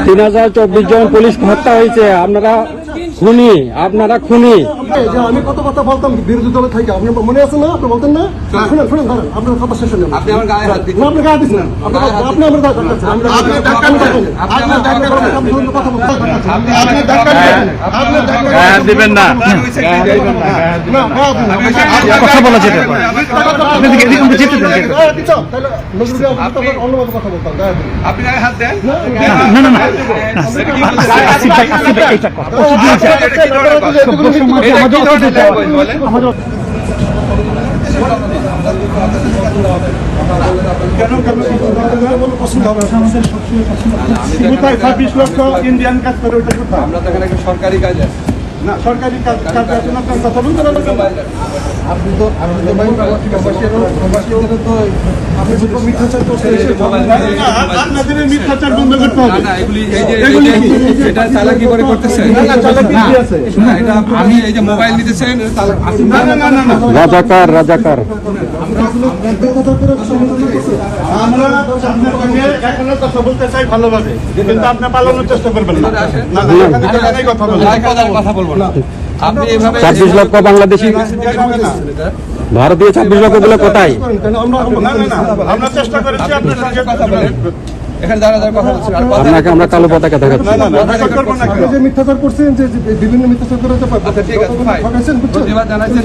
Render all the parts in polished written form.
3024 জন police হত্যা হয়েছে। আপনারা খুনি, আপনারা খুনি। আমি কত কথা বলতাম বিরোধী দলে থেকে, আপনার মনে আছে না? আপনি বলতেন না? শুনেন শুনেন, ধরেন আপনার কথা শেষ হলেন। আপনি আমার গায়ে হাত দিন। আপনি গায়ে দিচ্ছেন, আপনি আমার গায়ে কথা বলছেন। দিবেন না, কথা বলা যেতে পারে। অন্যভাবে কথা বলতাম। আপনি গায়ে হাত দেন। ইন্ডিয়ান কাজ করে ওইটা কোথায়? আমরা তো এখানে একটা সরকারি কাজ আছে না, সরকারি কাজ কথা বলতে আপনি তো মিথ্যাচার করছেন। আপনাদের মিথ্যাচার বন্ধ করতে হবে। না এগুলি এটা চালাকি করে করতেছেন। না এটা আপনি এই যে মোবাইল নিতেছেন রাজাকার রাজাকার। আমরা আপনার কথা বলতে চাই ভালোভাবে, কিন্তু আপনি পালানোর চেষ্টা করবেন না। কথা বলবো না। আপনি এভাবে 26 লক্ষ বাংলাদেশি ভারতীয় 26 লক্ষ গুলো কোথায়? আমরা চেষ্টা করেছি আপনার সঙ্গে কথা বলেন। এখানে দাঁড়া কথা বলছেন। আপনাকে আমরা কালো পতাকা দেখাচ্ছি। যে মিথ্যাচার করছেন, যে বিভিন্ন মিথ্যাচার করে ঠিক আছে ভাই, প্রতিবাদ জানাচ্ছেন।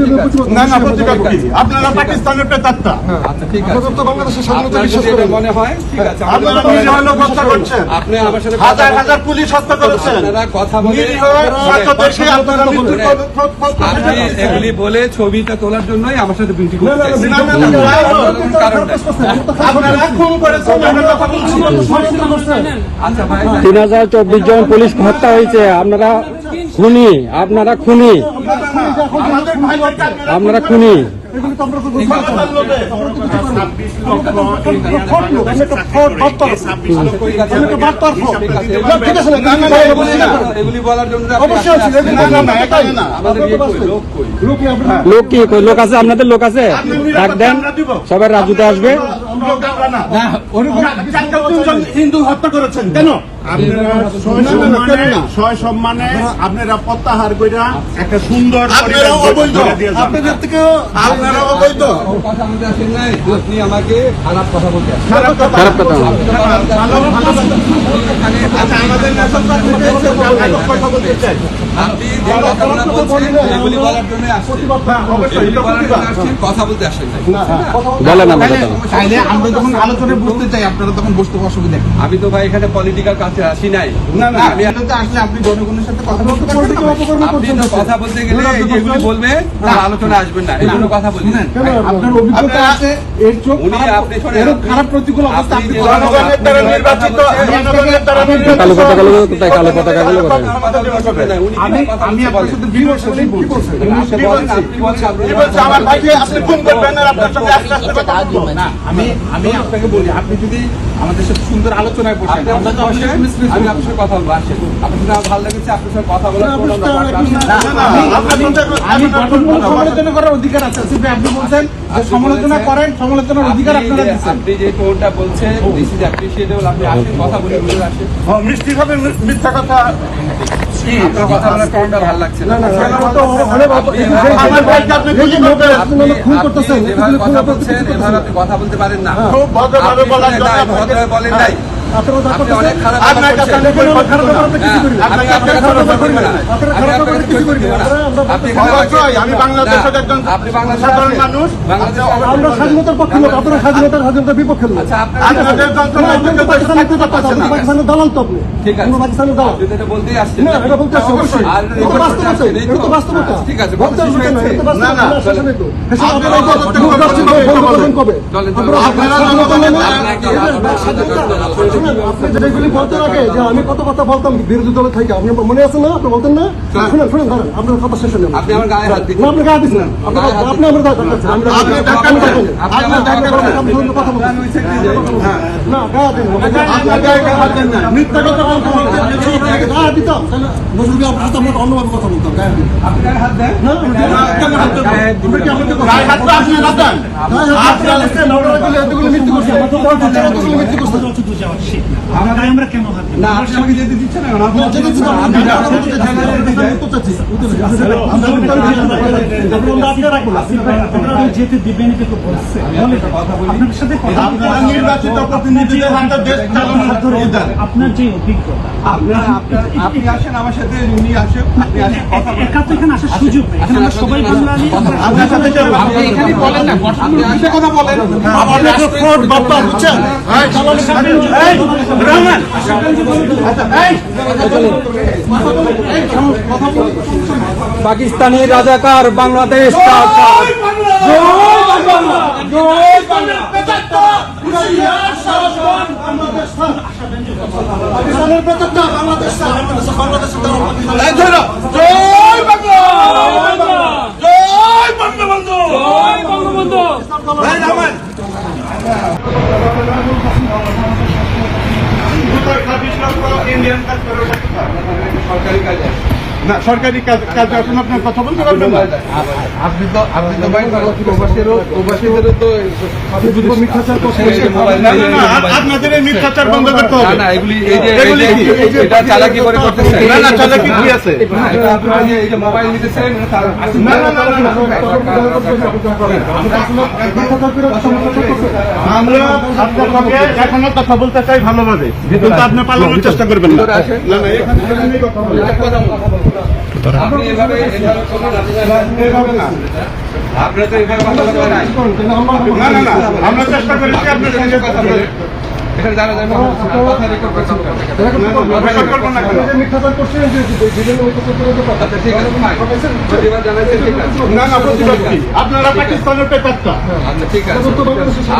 না না, প্রতিবাদ কি? আপনারা পাকিস্তানের প্রেতাত্মা। আচ্ছা ঠিক আছে, তো বাংলাদেশের স্বাধীনতা বিশ্বাস আপনার করেন মনে হয় ঠিক আছে। আপনারা নিজে হলো হত্যা করছেন, আপনি আমার সাথে হাজার হাজার পুলিশ হত্যা করেছেন। আপনারা কথা বলে নিরীহ ছাত্রদেরকে আপনারা মৃত্যুর আপনি এগুলি বলে ছবিটা তোলার জন্যই আমার সাথে বিনতি না, না, করতেছেন। না, না, আপনারা খুন করেছেন, আমরা কথা বলছি। আচ্ছা ভাই 3024 জন পুলিশ হত্যা হয়েছে। আপনারা খুনি, আপনারা খুনি, আপনারা খুনি। এগুলি বলার জন্য লোক কি লোক আছে? আপনাদের লোক আছে? ডাক দেন, সবাই রাজুতে আসবে। হিন্দু হত্যা করেছেন কেন? সম্মানে আপনারা প্রত্যাহার কইরা একটা সুন্দর আপনাদের থেকে আপনারা অবৈধ কথা বলতে আসেন নাই। আপনি আমাকে খারাপ কথা বলতে আসেন। খারাপ কথা না। আমাদের কথা বলতে চাই। আপনি যে কথাগুলো বলছেন এগুলি বলার জন্য আসছেন, কথা বলতে আসেন নাই। বলেন আমাদের তাইলে আমরা যখন আলোচনায় বসতে চাই আপনারা তখন বসতে অসুবিধা। আমি তো ভাই এখানে পলিটিক্যাল কাছে আসি নাই। আমি আলোতে আসলে আপনি জনগণের সাথে কথা বলতে আপনি তো কথা বলতে গেলে এই যে এগুলি বলবে আলোচনা আসবেন না, এই জন্য কথা বলি না। আপনার অভিজ্ঞতা আছে এর চোখ খারাপ প্রতিকূল অবস্থা আপনি জনগণের দ্বারা নির্বাচিত, জনগণের দ্বারা কালো পতাকাগুলো কোথায়? কালো পতাকাগুলো কোথায়? আমি আপনার সাথে বিমর্ষ নেই বলছি। আমার ভাইকে আপনি খুন করবেন আর আপনার সঙ্গে আস্তে আস্তে কথা বলবো না। আমি আপনাকে বলি, আপনি যদি আমাদের সাথে সুন্দর আলোচনায় বসেন, আমরা তো আমি আপনার সাথে কথা বলবো। আসেন, আপনার সাথে ভালো লেগেছে, আপনার সাথে কথা বলার আমি গঠনমূলক সমালোচনা করার অধিকার আছে। আপনি বলছেন যে সমালোচনা করেন, সমালোচনার অধিকার আপনারা দিচ্ছেন। আপনি যে টোনটা বলছেন দিস ইজ অ্যাপ্রিশিয়েটেবল। আপনি আসেন, কথা বলে বুঝে আসেন। মিষ্টি ভাবে মিথ্যা কথা আপনার কথা বলার টোনটা ভালো লাগছে না। আমার ভাইকে আপনি খুশি করবেন। আপনি যেভাবে কথা বলছেন এভাবে আপনি কথা বলতে পারেন না। খুব ভদ্রভাবে বলার জন্য ভদ্রভাবে বলেন নাই। আপনি অনেক খারাপ কথা আপনার কাছে বলছেন। আমি বাংলাদেশের একজন সাধারণ মানুষ। আমরা স্বাধীনতার পক্ষে লোক, আপনারা স্বাধীনতার বিপক্ষে লোক। আপনাদের পাকিস্তানের দালাল তো আপনি। ঠিক আছে, পাকিস্তানের দালাল বলতেই আসছেন। না, এটা বলতে আসছে অবশ্যই। এটা বাস্তবতা। ঠিক আছে, না না যেগুলি বলতে লাগে যে আমি কত কথা বলতাম বিরোধী দলে থেকে, আপনি মনে আছে না? আপনি বলতেন না? শুনেন শুনেন, ধরেন আপনার কথা শেষ হলেন। আপনি আমার গায়ে হাত দিন। আপনি গায়ে দিচ্ছেন, আপনি আমার গায়ে কথা বলছেন। কথা বলছেন না, গায়ে দিন, মিথ্যা কথা বলতে গায়ে দিতাম, নজরুল আপনার সাথে আমরা অন্যভাবে কথা বলতাম। গায়ে দিন, আপনি গায়ে হাত দেন। না আপনি উচিত না তাই আমরা কেন হাত দেব? না আপনি আমাকে যেতে দিচ্ছেন না আপনি যেতে দিচ্ছি না, আপনি আমি রাস্তায় আপনাকে যেতে জানাই, দিতে আমি উত্তর চাচ্ছি, স্যার, উত্তর চাচ্ছি। আমরা উত্তর চাচ্ছি, আমরা আপনি রাখুন, আপনি আপনারা যেতে দিবেন এটা তো বলছে বলে তো। আপনার সাথে কথা বলতে আপনারা নির্বাচিত প্রতিনিধিদের হাতে দেশ চালানোর অধিকার। আপনার যে অভিজ্ঞতা আপনি আসেন আমার সাথে উনি আসেন আপনি আসেন কথা বলেন। একা তো এখানে আসার সুযোগ নেই এখানে আমরা সবাই বাঙালি আপনার সাথে আপনি এখানেই বলেন না আপনি আসে কথা বলেন আমাদের তো ফ্রড বাপ্পা বুঝছেন? এই, চালানোর সাথে এই, রহমান, পাকিস্তানি রাজাকার বাংলাদেশ কার? পাকিস্তানের প্রতাপটা বাংলাদেশ স্যার, বাংলাদেশের দ্বারা পাকিস্তান। এই ধরো জয় বাংলা জয় বঙ্গবন্ধু জয় বঙ্গবন্ধু ভাই রহমান সরকারি কাজ না সরকারি কাজ এখন আপনার কথা বলতে পারবেন না। আপনি তো ভাই প্রবাসীদেরও তো মিথ্যাচার করছে। না, না, না, আপনাদের এই মিথ্যাচার বন্ধ করতে হবে। না এগুলি এই যে এগুলি কি? এটা চালাকি করে করতেছেন না, না, চালাকি কি আছে? না, এটা আপনারা যে এই যে মোবাইল নিতেছেন না, না, না, না, না। আমরা আপনার সঙ্গে এখনো কথা বলতে চাই ভালোভাবে, কিন্তু আপনি পালানোর চেষ্টা করবেন না। না, না, এখানে কথা বলবেন। আপনি এভাবে এভাবে না। আপনারা তো এভাবে কথা বলতে নাই না, না, না, আমরা চেষ্টা করেছি আপনার সঙ্গে কথা বলে। এখানে যারা যারা কথা রেকর্ড করছেন রেকর্ড করবো না কেন? আচ্ছা ঠিক আছে ভাই প্রতিবাদ জানাচ্ছেন ঠিক আছে না, না, প্রতিবাদ কি? আপনারা পাকিস্তানের পেপারটা আচ্ছা ঠিক আছে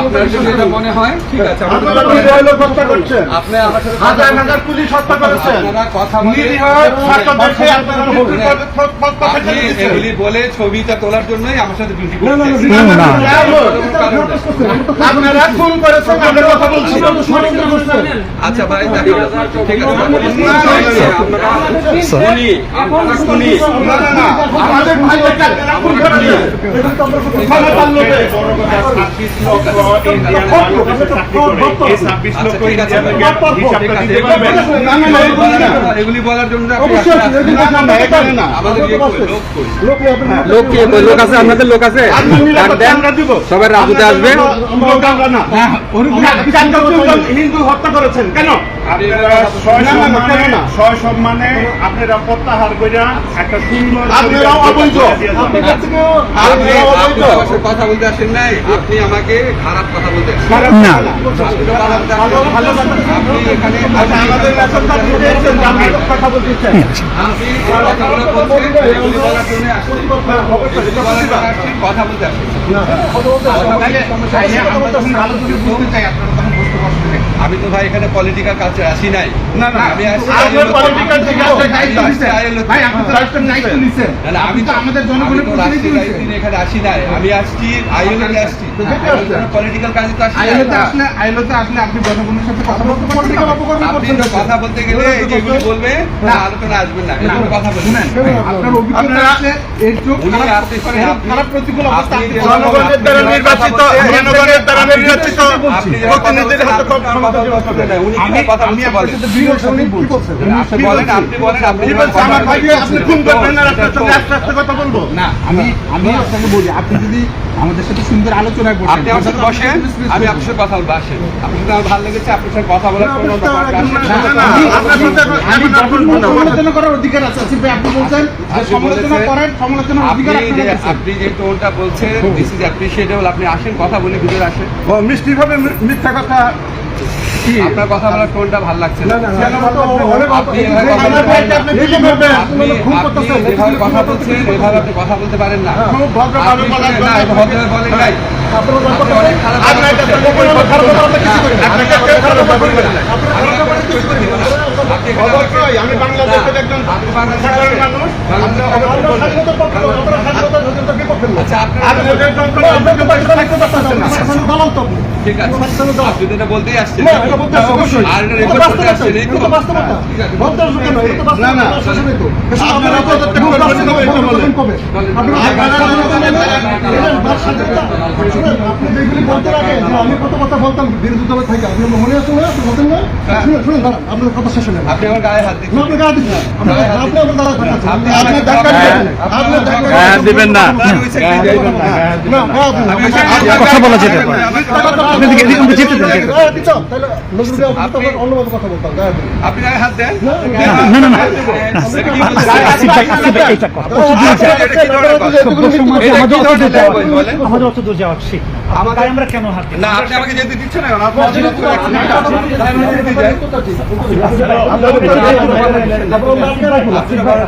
আপনার যদি এটা মনে হয় ঠিক আছে আপনারা নিরীহ লোক হত্যা করছেন, আপনি আমার সাথে হাজার হাজার পুলিশ হত্যা করেছেন, আপনারা কথা বলে নিরীহ ছাত্রদেরকে আপনারা মৃত্যুর পথ পথে আপনি ঠেলে দিচ্ছেন। এগুলি বলে ছবিটা তোলার জন্যই আমার সাথে ডিউটি না, না, করছেন না, আপনারা খুন করেছেন, আমরা কথা বলছি। আচ্ছা ভাই ঠিক আছে আপনারা খুনি না, না, না, আমাদের ভাইদেরকে আপনারা খুন করেছেন। ক্ষমতার লোভে। আচ্ছা ঠিক আছে না, না, না, এগুলি না। এগুলি বলার জন্য আপনি না, না, না, এখানে না। আমাদের ইয়ে কই, লোক কই? লোক কি কই? লোক আছে আপনাদের? লোক আছে? আপনার ডাক নিরাপত্তা দেন, আমরা দিব। সবাই রাজুতে আসবে। লোক আমরা না। হিন্দু হত্যা করেছেন কেন? না, না, না, কেন না? সম্মানে আপনারা প্রত্যাহার কইরা একটা সুন্দর আপনারাও অবৈধ। আপনি আপনি আমার সাথে কথা বলতে আসেন নাই আপনি আমাকে খারাপ কথা বলতে আসেন না। আপনি তো ভালো কথা আপনি এখানে আচ্ছা, আমাদের রেশনটা দিতে এসেছেন, আমরা কথা বলতে চাই। আপনি এই কথাগুলো বলছেন এগুলি বলার জন্য আসছেন এগুলি বলার জন্য আসছেন কথা বলতে আসছেন আমি তো ভাই এখানে পলিটিক্যাল কালচার আসি নাই না, না, আমি আসছি আপনার political থেকে আসছে, দায়িত্ব আমি নিছেন। আসছি ভাই, আপনি তো রাষ্ট্রের দায়িত্ব নিছেন। না, না, আমি তো আমাদের জনগণের প্রতিনিধি রাষ্ট্রীয় নিছেন। দায়িত্ব নিয়ে এখানে আসি নাই আমি আসছি আইএলএতে আসছি পলিটিক্যাল কাজে তো আসি নাই। আইলোতে আসলে আপনি জনগণের সাথে কথা বলতে পারছেন না। আপনি তো কথা বলতে গেলে এই যে এগুলি বলবে না আলোচনা আসবেন না এরকম কথা বলবেন আপনার অভিজ্ঞতা আছে এর চোখ উনি খারাপ আপনি খারাপ প্রতিকূল অবস্থা আপনি আপনি যে জনগণের দ্বারা নির্বাচিত জনগণের দ্বারা নির্বাচিত আপনি যে প্রতিনিধিদের হাতে আপনার কথা বলতে নাই উনি কি কথা বলতে বলেন আপনি বলেন আপনি কি বলছে? আমার ভাইকে আপনি খুন করবেন না, আপনার সঙ্গে আস্তে আস্তে কথা বলবো। না আমি আপনাকে বলি আপনি যদি আমাদের সাথে সুন্দর আলোচনায় বসেন আপনি আমার সাথে বসেন আমি আপনার সাথে কথা বলবো আসেন আপনার সাথে আমার ভালো লেগেছে আপনার সাথে কথা বলার জন্য না, না, আপনার সাথে এখন আপনার সমালোচনা করার অধিকার আছে আসিফ ভাই, আপনি বলছেন যে সমালোচনা করেন সমালোচনার অধিকার আপনার কাছে। আপনি যে টোনটা বলছেন দিস ইজ অ্যাপ্রিশিয়েটেবল আপনি আসেন কথা বলে ভিতরে আসেন ও মিষ্টি ভাবে মিথ্যা কথা কি? আপনার কথা বলার টোনটা ভালো লাগছে না কেন তো অনেক আপনি এভাবে কথা আমার ভাইকে আপনি গুলি করবেন। আপনি খুন আপনি করতেছেন। যেভাবে কথা বলছেন এভাবে আপনি কথা বলতে পারেন না খুব ভদ্রভাবে আপনি বলার না কথা। ভদ্রভাবে বলেন নাই আপনি অনেক খারাপ কথা আপনার কাছে বলছেন। কোনো খারাপ কথা বলতে কিছু করি না। আপনাকে কেউ খারাপ কথা বলবে না। আমি আপনাকে কিছু করতে দিব না। আপনি এখানে অবশ্যই আমি বাংলাদেশের একজন আপনি বাংলাদেশের সাধারণ মানুষ। বাংলাদেশের আমরা স্বাধীনতার পক্ষে, আমরা স্বাধীনতার ওদের বিপক্ষের লোক। আচ্ছা আপনার আপনি তো পাকিস্তান থাকতে পারতেছেন না। পাকিস্তানের দালাল তো আপনি। ঠিক আছে পাকিস্তানের দালাল। আপনি তো এটা বলতেই আসছেন না, এটা বলতে আসছি অবশ্যই। আর এটা এটা রেকর্ড করতে বাস্তবতা। আসছেন এই তো এটা তো বাস্তবতা। বলতে আসবো কেন? এটা তো বাস্তবতা। না, না। শাসনই তো। এসব আপনারা আপনারা তো তো করবেন না, বলবেন এটা বলেন। কবে? আপনি যেগুলি বলতে রাখেন যে আমি কত কথা বলতাম বিরোধী দলে থাকি, আপনি মনে আছে না? আপনি বলতেন না? শুনুন, শুনুন, দাঁড়ান, আপনার কথা শেষ হলেন। আপনি আমার গায়ে হাত দিচ্ছেন আপনি গা দিচ্ছেন না। আপনি আমার দ্বারা থাকাচ্ছেন। আপনি আপনি ধাক্কা দিবেন। আপনি ধাক্কা গায়ে দিবেন না। আপনার ওই সাইডে যাবেন না। না, গা দিবেন না। আমি ওই সাইডে আপনি যাবো। কথা বলা যেতে পারে। আপনি দিকে এদিকে আমরা যেতে দেন। গা দিতাম, তাহলে নজরুল আপনি- অন্যভাবে কথা বলতাম। গা দিবেন। আপনি গায়ে হাত দেন না, না, না। এটা কি বলছেন? আসিফ ভাই, এইটা কথা। এটা কি ধরনের ল্যাঙ্গুয়েজ বলেন? আমাদের অত দূর যাওয়া ঠিক না। আমাকে আমরা কেন হাত দিই? না আপনি আমাকে যেতে দিচ্ছেন না কেন? আপনি অচিনত করে একটা মিনিট আছে। তাই আমি যেতে যাই।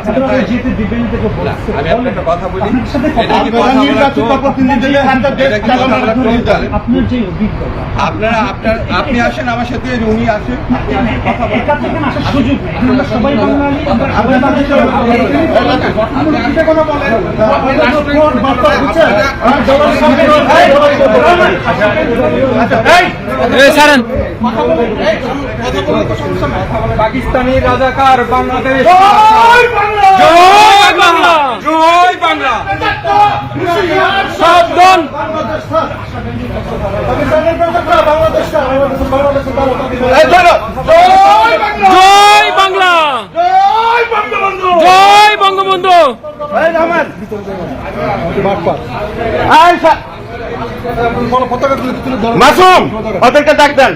আপনারা যেতে দিবেন থেকে বলছে। আমি আপনাকে একটা কথা বলি আপনার সাথে এটা কি আপনারা কথা বলার নির্বাচিত তো প্রতিনিধিদের হাতে দেশ এটা কি কথা চালানোর বলার তো জন্য জানেন? আপনার যে অভিজ্ঞতা আপনি আসেন আমার সাথে উনি আসেন একা থেকে আসার সুযোগ নেই। আমরা সবাই বাঙালি, আমরা সবাই বাংলাদেশের পাকিস্তানি রাজাকার বাংলাদেশ জয় বাংলা, জয় বাংলা, সাবধান। জয় বাংলা, জয় বঙ্গবন্ধু। পতাকা তুলে মাসুম ওদেরকে ডাক দেন।